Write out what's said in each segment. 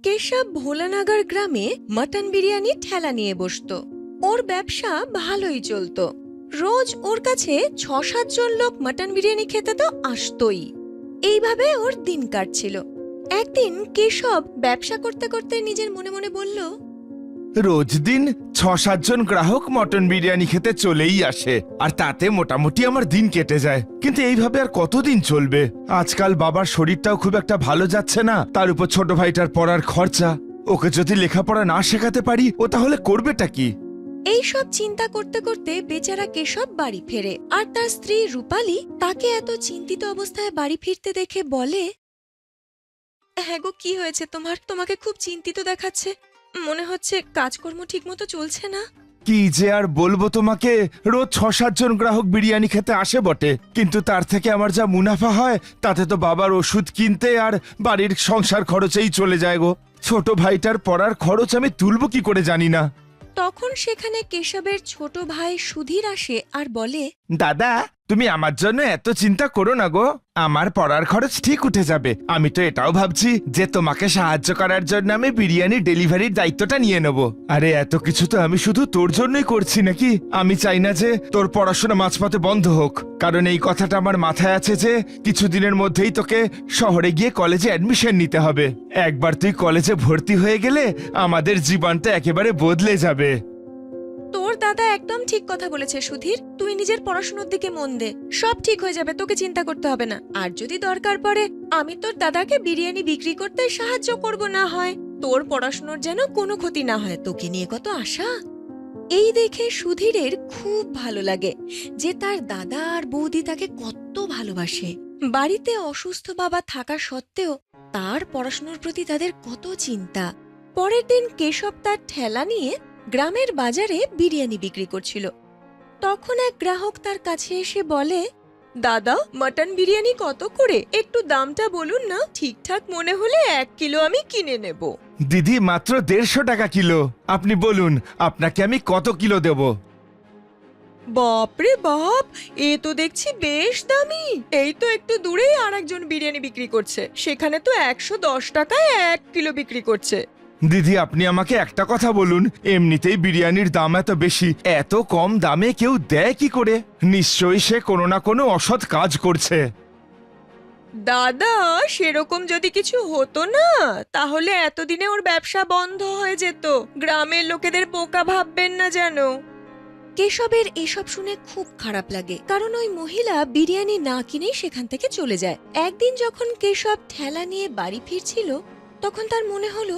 কেশব ভোলানাগর গ্রামে মটন বিরিয়ানি ঠেলা নিয়ে বসতো। ওর ব্যবসা ভালোই চলতো। রোজ ওর কাছে ৬-৭ জন লোক মটন বিরিয়ানি খেতে তো আসতোই। এইভাবে ওর দিন কাটছিল। একদিন কেশব ব্যবসা করতে করতে নিজের মনে মনে বলল, রোজ দিন ৬-৭ জন গ্রাহক মটন বিরিয়ানি খেতে চলেই আসে, আর তাতে মোটামুটি আমার দিন কেটে যায়। কিন্তু এইভাবে আর কতদিন চলবে? আজকাল বাবার শরীরটাও খুব একটা ভালো যাচ্ছে না, তার উপর ছোট ভাইটার পড়ার খরচা। ওকে যদি লেখাপড়া না শেখাতে পারি, ও তাহলে করবেটা কি? এই সব চিন্তা করতে করতে বেচারা কেশব বাড়ি ফেরে। আর তার স্ত্রী রূপালী তাকে এত চিন্তিত অবস্থায় বাড়ি ফিরতে দেখে বলে, হ্যাঁ গো, কি হয়েছে তোমার? তোমাকে খুব চিন্তিত দেখাচ্ছে। মনে হচ্ছে কাজকর্ম ঠিকমতো চলছে না। কি যে আর বলবো তোমাকে, রোজ ৬-৭ জন গ্রাহক বিরিয়ানি খেতে আসে বটে, কিন্তু তার থেকে আমার যা মুনাফা হয় তাতে তো বাবার ওষুধ কিনতে আর বাড়ির সংসার খরচেই চলে যায় গো। ছোট ভাইটার পড়ার খরচ আমি তুলবো কি করে জানি না। তখন সেখানে কেশবের ছোট ভাই সুধীর আসে আর বলে, দাদা, তুমি আমার জন্য এত চিন্তা করো না গো, আমার পড়ার খরচ ঠিক উঠে যাবে। আমি তো এটাও ভাবছি যে তোমাকে সাহায্য করার জন্য আমি বিরিয়ানি ডেলিভারির দায়িত্বটা নিয়ে নেব। আরে এত কিছু তো আমি শুধু তোর জন্যই করছি নাকি? আমি চাই না যে তোর পড়াশোনা মাঝপথে বন্ধ হোক, কারণ এই কথাটা আমার মাথায় আছে যে কিছুদিনের মধ্যেই তোকে শহরে গিয়ে কলেজে অ্যাডমিশন নিতে হবে। একবার তুই কলেজে ভর্তি হয়ে গেলে আমাদের জীবনটা একেবারে বদলে যাবে। তোর দাদা একদম ঠিক কথা বলেছে সুধীর, তুই নিজের পড়াশোনার দিকে মন দে, সব ঠিক হয়ে যাবে, তোকে চিন্তা করতে হবে না। আর যদি দরকার পড়ে আমি তোর দাদাকে বিরিয়ানি বিক্রি করতে সাহায্য করব, না হয় তোর পড়াশোনার যেন কোনো ক্ষতি না হয়। তোকে নিয়ে কত আশা। এই দেখে সুধীরের খুব ভালো লাগে যে তার দাদা আর বৌদি তাকে কত ভালোবাসে। বাড়িতে অসুস্থ বাবা থাকা সত্ত্বেও তার পড়াশোনার প্রতি তাদের কত চিন্তা। পরের দিন কেশব তার ঠেলা নিয়ে গ্রামের বাজারে বিরিয়ানি বিক্রি করছিল। তখন এক গ্রাহক তার কাছে এসে বলে, দাদা, মটন বিরিয়ানি কত করে? একটু দামটা বলুন না, ঠিকঠাক মনে হলে ১ কিলো আমি কিনে নেব। দিদি, মাত্র ১৫০ টাকা কিলো। আপনি বলুন আপনাকে আমি কত কিলো দেব? বাপরে বাপ, এ তো দেখছি বেশ দামি। এই তো একটু দূরেই আর একজন বিরিয়ানি বিক্রি করছে, সেখানে তো ১১০ টাকায় ১ কিলো বিক্রি করছে। দিদি, আপনি আমাকে একটা কথা বলুন, এমনিতেই বিরিয়ানির দাম এত বেশি, এত কম দামে কেউ দেয় কি করে? নিশ্চয়ই সে কোনো না কোনো অসৎ কাজ করছে। দাদা, সেরকম যদি কিছু হতো না তাহলে এতদিনে ওর ব্যবসা বন্ধ হয়ে যেত। গ্রামের লোকেদের বোকা ভাববেন না যেন। কেশবের এসব শুনে খুব খারাপ লাগে, কারণ ওই মহিলা বিরিয়ানি না কিনেই সেখান থেকে চলে যায়। একদিন যখন কেশব ঠেলা নিয়ে বাড়ি ফিরছিল, তখন তার মনে হলো,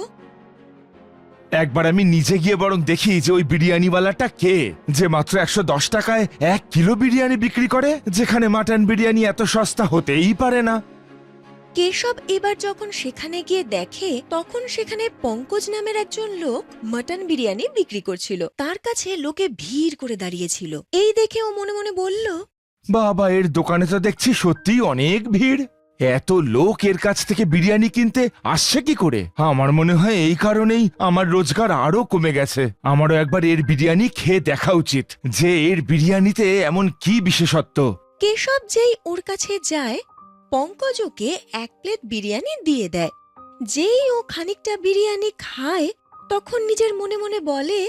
একবার আমি নিজে গিয়ে বরং দেখি যে ওই বিরিয়ানিওয়ালাটা কে, যে মাত্র ১১০ টাকায় ১ কিলো বিরিয়ানি বিক্রি করে, যেখানে মাটন বিরিয়ানি এত সস্তা হতেই পারে না। কেশব এবার যখন সেখানে গিয়ে দেখে, তখন সেখানে পঙ্কজ নামের একজন লোক মটন বিরিয়ানি বিক্রি করছিল। তার কাছে লোকে ভিড় করে দাঁড়িয়েছিল। এই দেখে ও মনে মনে বলল, বাবা, এর দোকানে তো দেখছি সত্যিই অনেক ভিড়। এত লোক এর কাছ থেকে বিরিয়ানি কিনতে আসছে কি করে? আমার মনে হয় এই কারণেই আমার রোজগার আরো কমে গেছে। আমারও একবার এর বিরিয়ানি খেয়ে দেখা উচিত, যে এর বিরিয়ানিতে এমন কি বিশেষত্ব। কেশব যেই ওর কাছে যায়, পঙ্কজ ওকে ১ প্লেট বিরিয়ানি দিয়ে দেয়। যেই ও খানিকটা বিরিয়ানি খায়, তখন নিজের মনে মনে বলে,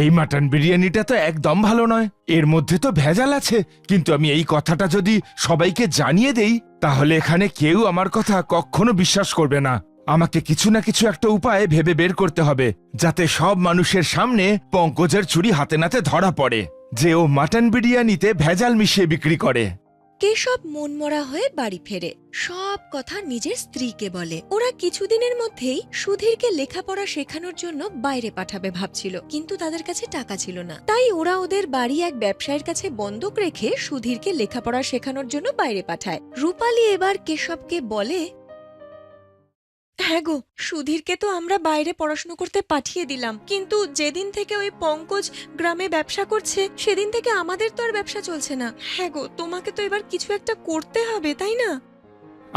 এই মাটন বিরিয়ানিটা তো একদম ভালো নয়, এর মধ্যে তো ভেজাল আছে। কিন্তু আমি এই কথাটা যদি সবাইকে জানিয়ে দেই, তাহলে এখানে কেউ আমার কথা কখনো বিশ্বাস করবে না। আমাকে কিছু না কিছু একটা উপায় ভেবে বের করতে হবে, যাতে সব মানুষের সামনে পঙ্কজের চুরি হাতে নাতে ধরা পড়ে যে ও মাটন বিরিয়ানিতে ভেজাল মিশিয়ে বিক্রি করে। কেশব মনমরা হয়ে বাড়ি ফেরে, সব কথা নিজের স্ত্রীকে বলে। ওরা কিছুদিনের মধ্যেই সুধীরকে লেখাপড়া শেখানোর জন্য বাইরে পাঠাবে ভাবছিল, কিন্তু তাদের কাছে টাকা ছিল না। তাই ওরা ওদের বাড়ি এক ব্যবসায়ীর কাছে বন্ধক রেখে সুধীরকে লেখাপড়া শেখানোর জন্য বাইরে পাঠায়। রূপালী এবার কেশবকে বলে, হ্যাঁ গো, সুধীরকে তো আমরা বাইরে পড়াশোনা করতে পাঠিয়ে দিলাম, কিন্তু যেদিন থেকে ওই পঙ্কজ গ্রামে ব্যবসা করছে, সেদিন থেকে আমাদের তো আর ব্যবসা চলছে না। হ্যাঁ গো, তোমাকে তো এবার কিছু একটা করতে হবে, তাই না?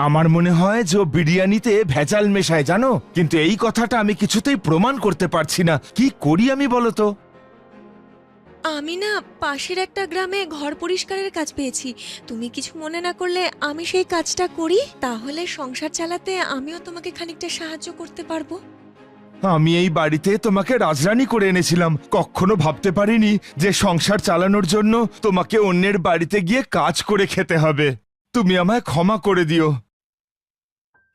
আমার মনে হয় যে ও বিরিয়ানিতে ভেজাল মেশায়, জানো, কিন্তু এই কথাটা আমি কিছুতেই প্রমাণ করতে পারছি না। কি করি আমি বলো তো? আমি না পাশের একটা গ্রামে ঘর পরিষ্কারের কাজ পেয়েছি। তুমি কিছু মনে না করলে আমি সেই কাজটা করি, তাহলে সংসার চালাতে আমিও তোমাকে খানিকটা সাহায্য করতে পারবো। আমি এই বাড়িতে তোমাকে রাজরানী করে এনেছিলাম, কখনো ভাবতে পারিনি যে সংসার চালানোর জন্য তোমাকে অন্যের বাড়িতে গিয়ে কাজ করে খেতে হবে। তুমি আমায় ক্ষমা করে দিও।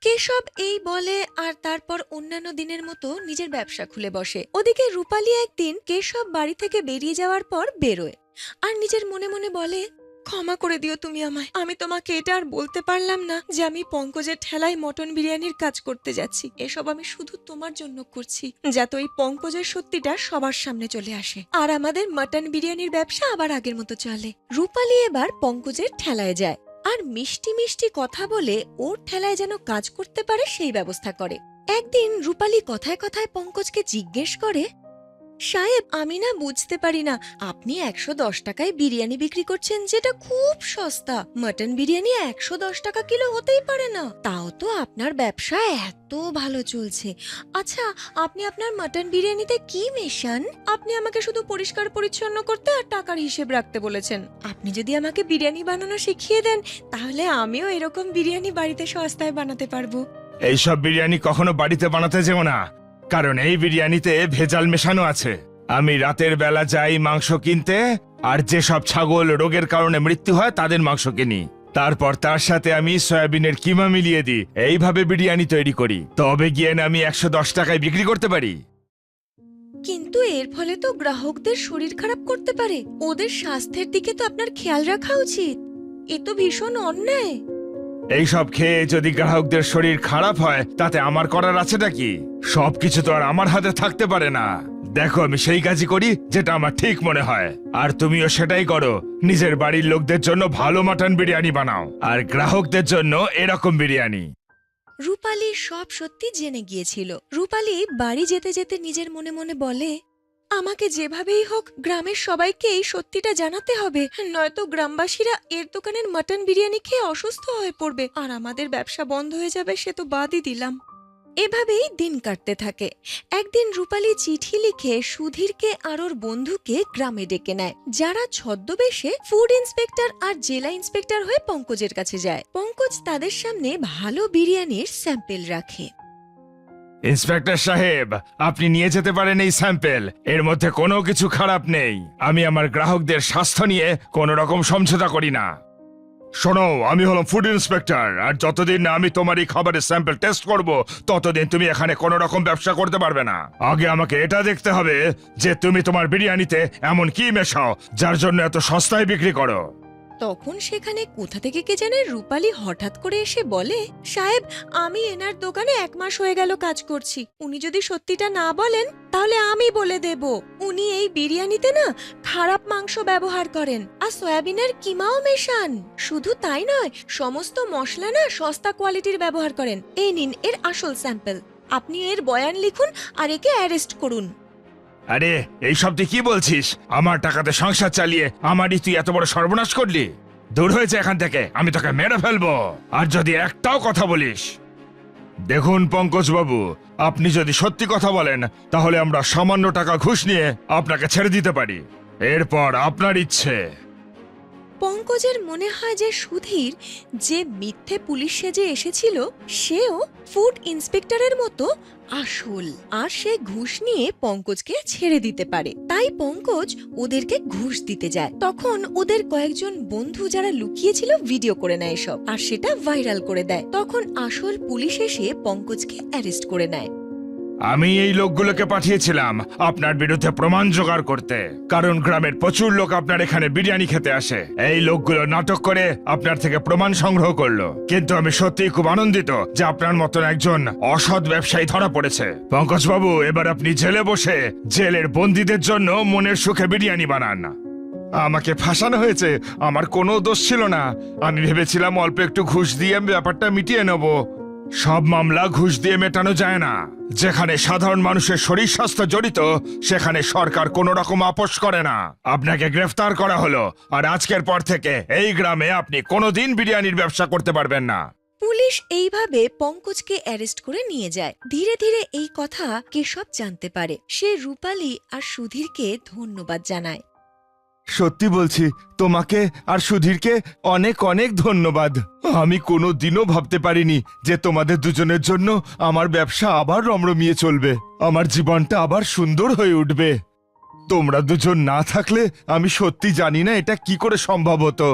কেশব এই বলে আর তারপর অন্যান্য দিনের মতো নিজের ব্যবসা খুলে বসে। ওদিকে রূপালী একদিন কেশব বাড়ি থেকে বেরিয়ে যাওয়ার পর বেরোয় আর নিজের মনে মনে বলে, ক্ষমা করে দিও তুমি আমায়, আমি তোমাকে এটা আর বলতে পারলাম না যে আমি পঙ্কজের ঠেলায় মটন বিরিয়ানির কাজ করতে যাচ্ছি। এসব আমি শুধু তোমার জন্য করছি, যাতে ওই পঙ্কজের সত্যিটা সবার সামনে চলে আসে আর আমাদের মটন বিরিয়ানির ব্যবসা আবার আগের মতো চলে। রূপালী এবার পঙ্কজের ঠেলায় যায় আর মিষ্টি মিষ্টি কথা বলে ওর ঠেলায় যেন কাজ করতে পারে সেই ব্যবস্থা করে। একদিন রূপালী কথায় কথায় পঙ্কজকে জিজ্ঞেস করে, সাহেব, আমি না বুঝতে পারি না, আপনি 110 টাকায় বিরিয়ানি বিক্রি করছেন, যেটা খুব সস্তা। মটন বিরিয়ানি 110 টাকা কিলো হতেই পারে না, তাও তো আপনার ব্যবসা এত ভালো চলছে। আচ্ছা, আপনি আপনার মটন বিরিয়ানিতে কি মেশান? আপনি আমাকে শুধু পরিষ্কার পরিচ্ছন্ন করতে আর টাকার হিসেব রাখতে বলেছেন। আপনি যদি আমাকে বিরিয়ানি বানানো শিখিয়ে দেন, তাহলে আমিও এরকম বিরিয়ানি বাড়িতে সস্তায় বানাতে পারবো। এইসব বিরিয়ানি কখনো বাড়িতে বানাতে যেও না, কারণ এই বিরিয়ানিতে ভেজাল মেশানো আছে। আমি রাতের বেলা যাই মাংস কিনতে, আর যেসব ছাগল রোগের কারণে মৃত্যু হয় তাদের মাংস কিনি, তারপর তার সাথে আমি সয়াবিনের কিমা মিলিয়ে দিই। এইভাবে বিরিয়ানি তৈরি করি, তবে গিয়ে না আমি 110 টাকায় বিক্রি করতে পারি। কিন্তু এর ফলে তো গ্রাহকদের শরীর খারাপ করতে পারে, ওদের স্বাস্থ্যের দিকে তো আপনার খেয়াল রাখা উচিত। এ তো ভীষণ অন্যায়। এইসব খেয়ে যদি গ্রাহকদের শরীর খারাপ হয়, তাতে আমার করার আছেটা কি? সবকিছু তো আর আমার হাতে থাকতে পারে না। দেখো, আমি সেই কাজই করি যেটা আমার ঠিক মনে হয়, আর তুমিও সেটাই করো। নিজের বাড়ির লোকদের জন্য ভালো মাটন বিরিয়ানি বানাও, আর গ্রাহকদের জন্য এরকম বিরিয়ানি। রূপালী সব সত্যি জেনে গিয়েছিল। রূপালী বাড়ি যেতে যেতে নিজের মনে মনে বলে, আমাকে যেভাবেই হোক গ্রামের সবাইকে এই সত্যিটা জানাতে হবে, নয়তো গ্রামবাসীরা এর দোকানের মটন বিরিয়ানি খেয়ে অসুস্থ হয়ে পড়বে আর আমাদের ব্যবসা বন্ধ হয়ে যাবে, সে তো বাদই দিলাম। এভাবেই দিন কাটতে থাকে। একদিন রূপালী চিঠি লিখে সুধীরকে আর ওর বন্ধুকে গ্রামে ডেকে নেয়, যারা ছদ্মবেশে ফুড ইন্সপেক্টর আর জেলা ইন্সপেক্টর হয়ে পঙ্কজের কাছে যায়। পঙ্কজ তাদের সামনে ভালো বিরিয়ানির স্যাম্পেল রাখে। ইন্সপেক্টর সাহেব, আপনি নিয়ে যেতে পারেন এই স্যাম্পেল, এর মধ্যে কোনো কিছু খারাপ নেই। আমি আমার গ্রাহকদের স্বাস্থ্য নিয়ে কোনো রকম সমঝোতা করি না। শোনো, আমি হলাম ফুড ইন্সপেক্টর, আর যতদিন না আমি তোমার এই খাবারের স্যাম্পল টেস্ট করব, ততদিন তুমি এখানে কোনো রকম ব্যবসা করতে পারবে না। আগে আমাকে এটা দেখতে হবে যে তুমি তোমার বিরিয়ানিতে এমন কি মেশাও যার জন্য এত সস্তায় বিক্রি করো। তখন সেখানে কোথা থেকে কে জানে রূপালী হঠাৎ করে এসে বলে, সাহেব, আমি এনার দোকানে 1 মাস হয়ে গেল কাজ করছি। উনি যদি সত্যিটা না বলেন তাহলে আমি বলে দেব। উনি এই বিরিয়ানিতে না খারাপ মাংস ব্যবহার করেন আর সয়াবিনের কিমাও মেশান। শুধু তাই নয়, সমস্ত মশলা না সস্তা কোয়ালিটির ব্যবহার করেন। এই নিন এর আসল স্যাম্পল, আপনি এর বয়ান লিখুন আর একে অ্যারেস্ট করুন। আরে, এইসব তুই কি বলছিস? আমার টাকাতে সংসার চালিয়ে আমারই তুই এত বড় সর্বনাশ করলি। দূর হয়েছে এখান থেকে, আমি তোকে মেরে ফেলবো আর যদি একটাও কথা বলিস। দেখুন পঙ্কজ বাবু, আপনি যদি সত্যি কথা বলেন তাহলে আমরা সামান্য টাকা ঘুষ নিয়ে আপনাকে ছেড়ে দিতে পারি, এরপর আপনার ইচ্ছে। পঙ্কজের মনে হয় যে সুধীর যে মিথ্যে পুলিশ সেজে এসেছিল সেও ফুড ইন্সপেক্টরের মতো আসল, আর সে ঘুষ নিয়ে পঙ্কজকে ছেড়ে দিতে পারে। তাই পঙ্কজ ওদেরকে ঘুষ দিতে যায়। তখন ওদের কয়েকজন বন্ধু যারা লুকিয়েছিল ভিডিও করে নেয় সব, আর সেটা ভাইরাল করে দেয়। তখন আসল পুলিশ এসে পঙ্কজকে অ্যারেস্ট করে নেয়। আমি এই লোকগুলোকে পাঠিয়েছিলাম আপনার বিরুদ্ধে প্রমাণ জোগাড় করতে, কারণ গ্রামের প্রচুর লোক আপনার এখানে বিরিয়ানি খেতে আসে। এই লোকগুলো নাটক করে আপনার থেকে প্রমাণ সংগ্রহ করলো, কিন্তু আমি সত্যিই খুব আনন্দিত যে আপনার মতন একজন অসৎ ব্যবসায়ী ধরা পড়েছে। পঙ্কজ বাবু, এবার আপনি জেলে বসে জেলের বন্দীদের জন্য মনের সুখে বিরিয়ানি বানান। আমাকে ফাঁসানো হয়েছে, আমার কোনো দোষ ছিল না। আমি ভেবেছিলাম অল্প একটু ঘুষ দিয়ে আমি ব্যাপারটা মিটিয়ে নেব। সব মামলা ঘুষ দিয়ে মেটানো যায় না। যেখানে সাধারণ মানুষের শরীর স্বাস্থ্য জড়িত, সেখানে সরকার কোনো রকম আপোষ করে না। আপনাকে গ্রেফতার করা হলো, আর আজকের পর থেকে এই গ্রামে আপনি কোনোদিন বিরিয়ানির ব্যবসা করতে পারবেন না। পুলিশ এইভাবে পঙ্কজকে অ্যারেস্ট করে নিয়ে যায়। ধীরে ধীরে এই কথা কেশব জানতে পারে। সে রূপালী আর সুধীরকে ধন্যবাদ জানায়। সত্যি বলছি, তোমাকে আর সুধীরকে অনেক অনেক ধন্যবাদ। আমি কোনো দিনও ভাবতে পারিনি যে তোমাদের দুজনের জন্য আমার ব্যবসা আবার রমরমিয়ে চলবে, আমার জীবনটা আবার সুন্দর হয়ে উঠবে। তোমরা দুজন না থাকলে আমি সত্যি জানি না এটা কি করে সম্ভব হতো।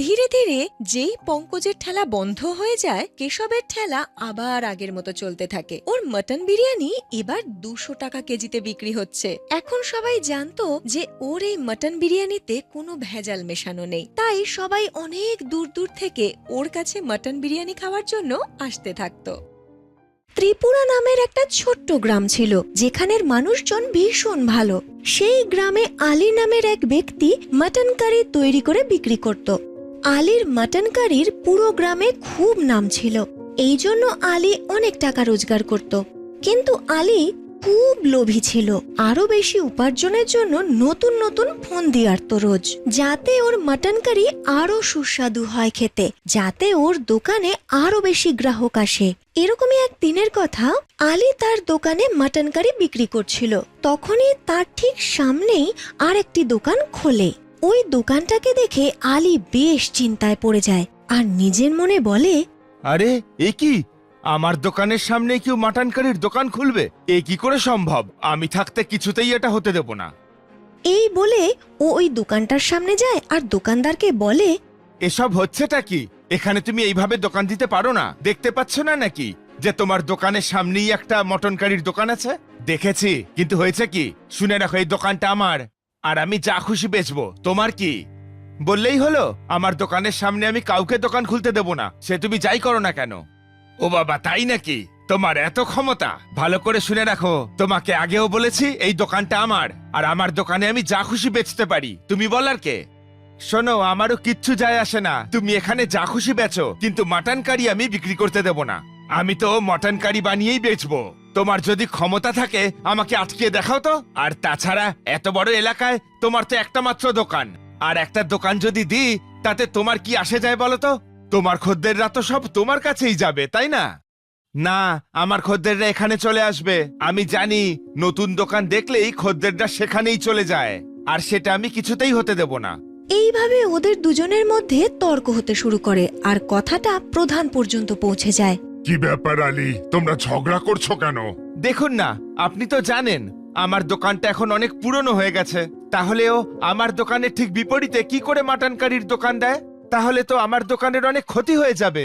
ধীরে ধীরে যেই পঙ্কজের ঠেলা বন্ধ হয়ে যায়, কেশবের ঠেলা আবার আগের মতো চলতে থাকে। ওর মটন বিরিয়ানি এবার 200 টাকা কেজিতে বিক্রি হচ্ছে। এখন সবাই জানতো যে ওর এই মটন বিরিয়ানিতে কোনো ভেজাল মেশানো নেই, তাই সবাই অনেক দূর দূর থেকে ওর কাছে মটন বিরিয়ানি খাওয়ার জন্য আসতে থাকতো। ত্রিপুরা নামের একটা ছোট্ট গ্রাম ছিল, যেখানের মানুষজন ভীষণ ভালো। সেই গ্রামে আলী নামের এক ব্যক্তি মটন কারি তৈরি করে বিক্রি করত। আলীর মটন কারির পুরো গ্রামে খুব নাম ছিল, এই জন্য আলী অনেক টাকা রোজগার করত। কিন্তু আলী খুব লোভী ছিল, আরো বেশি উপার্জনের জন্য নতুন নতুন ফোন দিয়ে আসত রোজ, যাতে ওর মটন কারি আরো সুস্বাদু হয় খেতে, যাতে ওর দোকানে আরো বেশি গ্রাহক আসে। এরকমই এক দিনের কথা, আলী তার দোকানে মটন কারি বিক্রি করছিল। তখনই তার ঠিক সামনেই আর একটি দোকান খোলে। ওই দোকানটাকে দেখে আলী বেশ চিন্তায় পড়ে যায় আর নিজের মনে বলে, আরে এ কি, আমার দোকানের সামনে কেউ মাটন কারির দোকান খুলবে? এ কি করে সম্ভব? আমি থাকতে কিছুতেই এটা হতে দেব না। এই বলে ও ওই দোকানটার সামনে যায় আর দোকানদারকে বলে, এসব হচ্ছেটা কি? এখানে তুমি এইভাবে দোকান দিতে পারো না? দেখতে পাচ্ছ না নাকি যে তোমার দোকানের সামনেই একটা মটন কারির দোকান আছে? দেখেছি, কিন্তু হয়েছে কি? শুনে রাখো, এই দোকানটা আমার, আর আমি যা খুশি বেচবো। তোমার কি? বললেই হলো আমার দোকানের সামনে আমি কাউকে দোকান খুলতে দেব না, সে তুমি যাই করো না কেন। ও বাবা, তাই নাকি? তোমার এত ক্ষমতা? ভালো করে শুনে রাখো, তোমাকে আগেও বলেছি এই দোকানটা আমার, আর আমার দোকানে আমি যা খুশি বেচতে পারি। তুমি বলার কে? শোনো, আমারও কিচ্ছু যায় আসে না, তুমি এখানে যা খুশি বেচো, কিন্তু মাটন কারি আমি বিক্রি করতে দেব না। আমি তো মটন কারি বানিয়েই বেচবো। তোমার যদি ক্ষমতা থাকে আমাকে আটকে দেখাও তো। আর তাছাড়া এত বড় এলাকায় তোমার তো একটা মাত্র দোকান, আর একটা দোকান যদি দিই তাতে তোমার কি আসে যায় বলো তো? তোমার খদ্দেররা তো সব তোমার কাছেই যাবে, তাই না? না, আমার খদ্দেররা এখানে চলে আসবে। আমি জানি নতুন দোকান দেখলেই খদ্দেররা সেখানেই চলে যায়, আর সেটা আমি কিছুতেই হতে দেব না। এইভাবে ওদের দুজনের মধ্যে তর্ক হতে শুরু করে আর কথাটা প্রধান পর্যন্ত পৌঁছে যায়। কি ব্যাপার আলী, তোমরা ঝগড়া করছো কেন? দেখুন না, আপনি তো জানেন আমার দোকানটা এখন অনেক পুরনো হয়ে গেছে, তাহলেও আমার দোকানের ঠিক বিপরীতে কি করে মাটন কারির দোকান দেয়? তাহলে তো আমার দোকানের অনেক ক্ষতি হয়ে যাবে।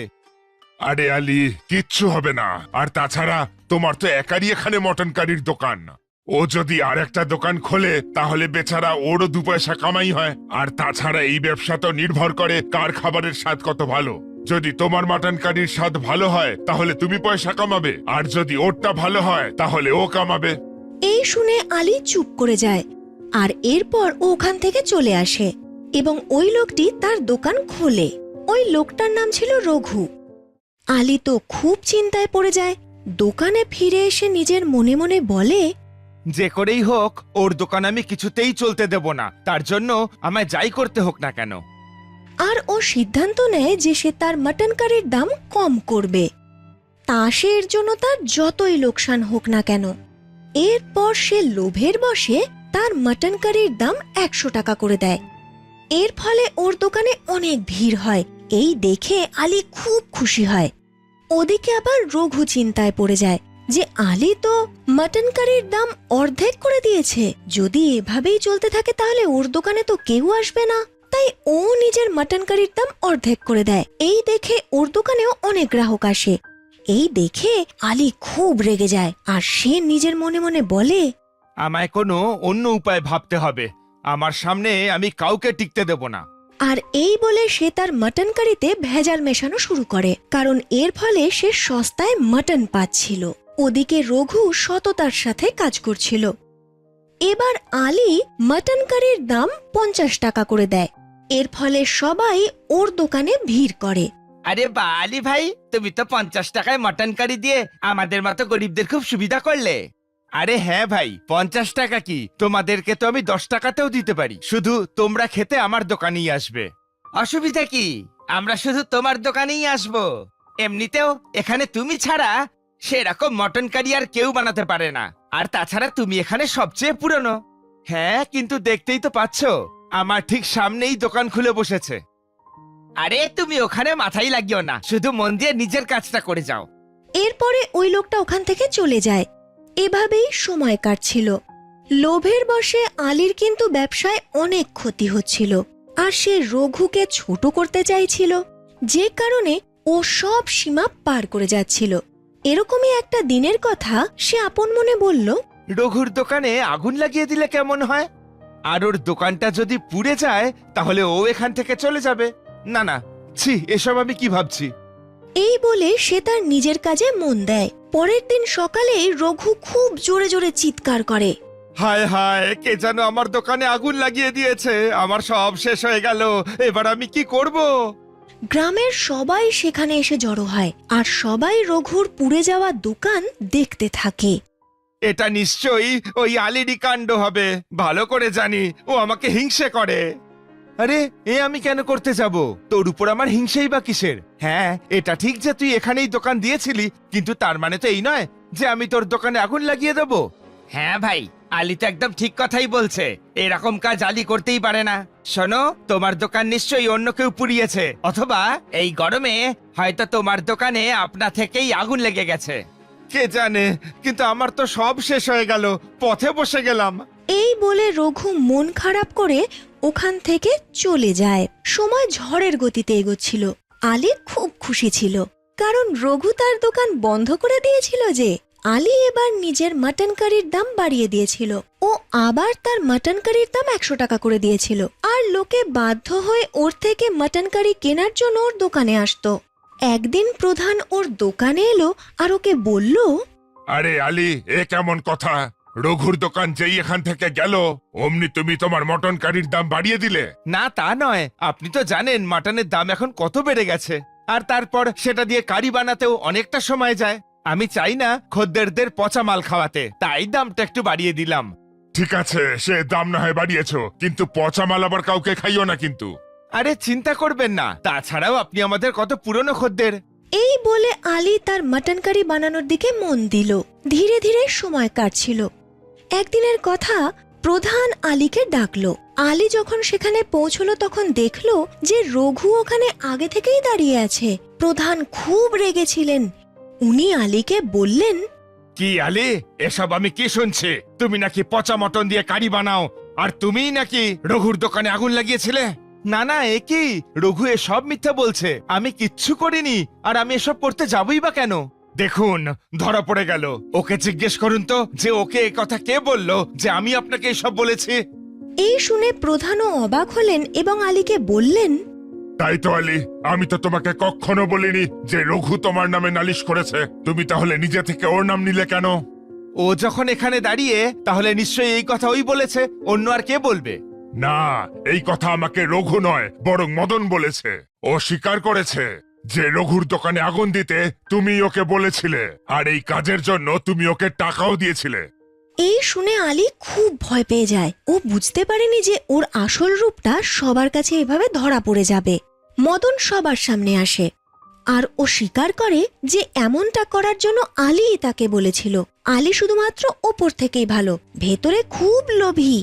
আরে আলী, কিচ্ছু হবে না। আর তাছাড়া তোমার তো একারই এখানে মটন কারির দোকান। ও যদি আর একটা দোকান খোলে তাহলে বেচারা ওরও 2 পয়সা কামাই হয়। আর তাছাড়া এই ব্যবসা তো নির্ভর করে কার খাবারের স্বাদ কত ভালো। যদি তোমার মাটন কারির স্বাদ ভালো হয় তাহলে তুমি পয়সা কামাবে, আর যদি ওরটা ভালো হয় তাহলে ও কামাবে। এই শুনে আলী চুপ করে যায়, আর এরপর ও ওখান থেকে চলে আসে এবং ওই লোকটি তার দোকান খোলে। ওই লোকটার নাম ছিল রঘু। আলী তো খুব চিন্তায় পড়ে যায়। দোকানে ফিরে এসে নিজের মনে মনে বলে, যে করেই হোক ওর দোকান আমি কিছুতেই চলতে দেব না, তার জন্য আমায় যাই করতে হোক না কেন। আর ও সিদ্ধান্ত নেয় যে সে তার মটন কারির দাম কম করবে, তা সে এর জন্য তার যতই লোকসান হোক না কেন। এরপর সে লোভের বশে তার মটন কারির দাম 100 টাকা করে দেয়। এর ফলে ওর দোকানে অনেক ভিড় হয়। এই দেখে আলী খুব খুশি হয়। ওদিকে আবার রঘু চিন্তায় পড়ে যায় যে আলী তো মটন কারির দাম অর্ধেক করে দিয়েছে, যদি এভাবেই চলতে থাকে তাহলে ওর দোকানে তো কেউ আসবে না। তাই ও নিজের মটন কারির দাম অর্ধেক করে দেয়। এই দেখে ওর দোকানেও অনেক গ্রাহক আসে। এই দেখে আলী খুব রেগে যায় আর সে নিজের মনে মনে বলে, আমায় কোনো অন্য উপায় ভাবতে হবে, আমার সামনে আমি কাউকে টিকতে দেব না। আর এই বলে সে তার মটন কারিতে ভেজাল মেশানো শুরু করে, কারণ এর ফলে সে সস্তায় মটন পাচ্ছিল। ওদিকে রঘু সততার সাথে কাজ করছিল। এবার আলী মটন কারির দাম 50 টাকা করে দেয়। এর ফলে সবাই ওর দোকানে ভিড় করে। আরে বা আলী ভাই, তুমি তো 50 টাকায় মটন কারি দিয়ে আমাদের মতো গরিবদের খুব সুবিধা করলে। আরে হ্যাঁ ভাই, 50 টাকা কি, তোমাদেরকে তো আমি 10 টাকাতেও দিতে পারি, শুধু তোমরা খেতে আমার দোকানেই আসবে। অসুবিধা কি, আমরা শুধু তোমার দোকানেই আসবো। এমনিতেও এখানে তুমি ছাড়া সেরকম মটন কারি আর কেউ বানাতে পারে না, আর তাছাড়া তুমি এখানে সবচেয়ে পুরনো। হ্যাঁ, কিন্তু দেখতেই তো পাচ্ছ আমার ঠিক সামনেই দোকান খুলে বসেছে। আরে তুমি ওখানে মাথাই লাগিও না, শুধু মন দিয়ে নিজের কাজটা করে যাও। এরপরে ওই লোকটা ওখান থেকে চলে যায়। এভাবেই সময় কাটছিল। লোভের বশে আলীর কিন্তু ব্যবসায় অনেক ক্ষতি হচ্ছিল, আর সে রঘুকে ছোট করতে চাইছিল, যে কারণে ও সব সীমা পার করে যাচ্ছিল। এরকমই একটা দিনের কথা সে আপন মনে বলল, রঘুর দোকানে আগুন লাগিয়ে দিলে কেমন হয়? আর ওর দোকানটা যদি পুড়ে যায় তাহলে ও এখান থেকে চলে যাবে। না না, ছি, এসব আমি কি ভাবছি। এই বলে সে তার নিজের কাজে মন দেয়। পরের দিন সকালেই রঘু খুব জোরে জোরে চিৎকার করে, হায় হায়, কে যেন আমার দোকানে আগুন লাগিয়ে দিয়েছে, আমার সব শেষ হয়ে গেল, এবার আমি কি করব? গ্রামের সবাই সেখানে এসে জড়ো হয়, আর সবাই রঘুর পুড়ে যাওয়া দোকান দেখতে থাকে। এটা নিশ্চয়ই ওই আলিরই কাণ্ড হবে, ভালো করে জানি ও আমাকে হিংসে করে। আরে এ আমি কেন করতে যাব? তোর উপর আমার হিংসেই বা কিসের? হ্যাঁ, এটা ঠিক যে তুই এখানেই দোকান দিয়েছিলি, কিন্তু তার মানে তো এই নয় যে আমি তোর দোকানে আগুন লাগিয়ে দেবো। হ্যাঁ ভাই, আলী তো একদম ঠিক কথাই বলছে, এরকম কাজ আলী করতেই পারে না। শোনো, তোমার দোকান নিশ্চয়ই অন্য কেউ পুড়িয়েছে, অথবা এই গরমে হয়তো তোমার দোকানে আপনা থেকেই আগুন লেগে গেছে। কে জানে, কিন্তু আমার তো সব শেষ হয়ে গেল, পথে বসে গেলাম। এই বলে রঘু মন খারাপ করে ওখান থেকে চলে যায়। সময় ঝড়ের গতিতে এগোচ্ছিল। আলী খুব খুশি ছিল, কারণ রঘু তার দোকান বন্ধ করে দিয়েছিল যে। আলী এবার নিজের মাটন কারির দাম বাড়িয়ে দিয়েছিল। ও আবার তার মাটন কারির দাম 100 টাকা করে দিয়েছিল, আর লোকে বাধ্য হয়ে ওর থেকে মাটন কারি কেনার জন্য ওর দোকানে আসতো। একদিন প্রধান ওর দোকানে এলো আর ওকে বলল, আরে আলী, এ কেমন কথা? রঘুর দোকান যেই এখান থেকে গেল অমনি তুমি তোমার মটন কারির দাম বাড়িয়ে দিলে। না, তা নয়, আপনি তো জানেন মাটনের দাম এখন কত বেড়ে গেছে, আর তারপর সেটা দিয়ে কারি বানাতেও অনেকটা সময় যায়। আমি চাই না খদ্দেরদের পচা মাল খাওয়াতে, তাই দামটা একটু বাড়িয়ে দিলাম। ঠিক আছে, সে দাম না হয় বাড়িয়েছো, কিন্তু পচা মাল আবার কাউকে খাইও না কিন্তু। আরে চিন্তা করবেন না, তাছাড়াও আপনি আমাদের কত পুরনো খদ্দের। এই বলে আলী তার মাটন কারি বানানোর দিকে মন দিল। ধীরে ধীরে সময় কাটছিল। একদিনের কথা, প্রধান আলীকে ডাকলো। আলী যখন সেখানে পৌঁছলো তখন দেখলো যে রঘু ওখানে আগে থেকেই দাঁড়িয়ে আছে। প্রধান খুব রেগেছিলেন। উনি আলীকে বললেন, কি আলী, এসব আমি কি শুনছি? তুমি নাকি পচা মটন দিয়ে কারি বানাও, আর তুমিই নাকি রঘুর দোকানে আগুন লাগিয়েছিলে? না না, এ কি? রঘু এসব মিথ্যা বলছে, আমি কিচ্ছু করিনি, আর আমি এসব করতে যাবই বা কেন? দেখুন, ধরা পড়ে গেল। ওকে জিজ্ঞেস করুন তো যে ওকে এই কথা কে বললো যে আমি আপনাকে এসব বলেছি। এই শুনে প্রধানও অবাক হলেন এবং আলীকে বললেন, তাই তো আলী, আমি তো তোমাকে কখনো বলিনি যে রঘু তোমার নামে নালিশ করেছে। তুমি তাহলে নিজে থেকে ওর নাম নিলে কেন? ও যখন এখানে দাঁড়িয়ে, তাহলে নিশ্চয়ই এই কথা ওই বলেছে, অন্য আর কে বলবে? না, এই কথা আমাকে রঘু নয় বরং মদন বলেছে। ও স্বীকার করেছে যে রঘুর দোকানে আগুন দিতে তুমি ওকে বলেছিলে, আর এই কাজের জন্য তুমি ওকে টাকাও দিয়েছিলে। এই শুনে আলী খুব ভয় পেয়ে যায়। ও বুঝতে পারেনি যে ওর আসল রূপটা সবার কাছে এভাবে ধরা পড়ে যাবে। মদন সবার সামনে আসে, আর ও স্বীকার করে যে এমনটা করার জন্য আলীই তাকে বলেছিল। আলী শুধুমাত্র ওপর থেকেই ভালো, ভেতরে খুব লোভী।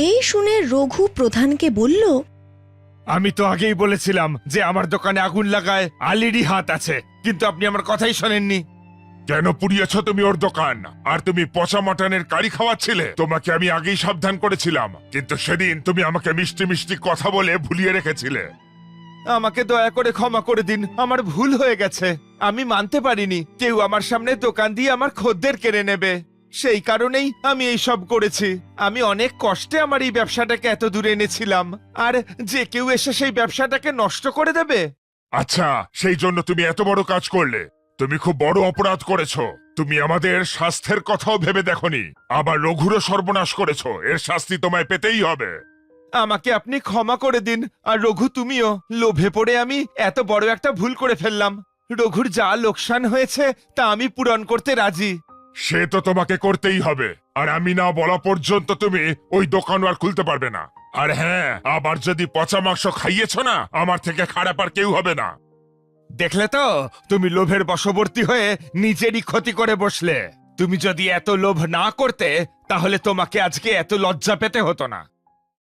এই শুনে রঘু প্রধানকে বলল, আমি তো আগেই বলেছিলাম যে আমার দোকানে আগুন লাগায় আলিরই হাত আছে, কিন্তু আপনি আমার কথাই শোনেননি। কেন পুড়িয়েছ তুমি ওর দোকান? আর তুমি পচা মটনের কারি খাওয়াচ্ছিলে। তোমাকে আমি আগেই সাবধান করেছিলাম, কিন্তু সেদিন তুমি আমাকে মিষ্টি মিষ্টি কথা বলে ভুলিয়ে রেখেছিলে। আমাকে দয়া করে ক্ষমা করে দিন, আমার ভুল হয়ে গেছে। আমি মানতে পারিনি কেউ আমার সামনে দোকান দিয়ে আমার খদ্দের কেড়ে নেবে, সেই কারণেই আমি এই সব করেছি। আমি অনেক কষ্টে আমার এই ব্যবসাটাকে এত দূরে এনেছিলাম, আর যে কেউ এসে সেই ব্যবসাটাকে নষ্ট করে দেবে। আচ্ছা, সেই জন্য তুমি এত বড় কাজ করলে? তুমি খুব বড় অপরাধ করেছো। তুমি আমাদের স্বাস্থ্যের কথাও ভেবে দেখোনি, আবার রঘুরও সর্বনাশ করেছো। এর শাস্তি তোমায় পেতেই হবে। আমাকে আপনি ক্ষমা করে দিন, আর রঘু তুমিও। লোভে পড়ে আমি এত বড় একটা ভুল করে ফেললাম। রঘুর যা লোকসান হয়েছে তা আমি পূরণ করতে রাজি। সে তো তোমাকে করতেই হবে, আর আমি না বলা পর্যন্ত তুমি ওই দোকান আর খুলতে পারবে না। আর হ্যাঁ, আবার যদি পচা মাংস খাইয়েছ না, আমার থেকে খারাপ আর কেউ হবে না। দেখলে তো, তুমি লোভের বশবর্তী হয়ে নিজেরই ক্ষতি করে বসলে। তুমি যদি এত লোভ না করতে, তাহলে তোমাকে আজকে এত লজ্জা পেতে হতো না।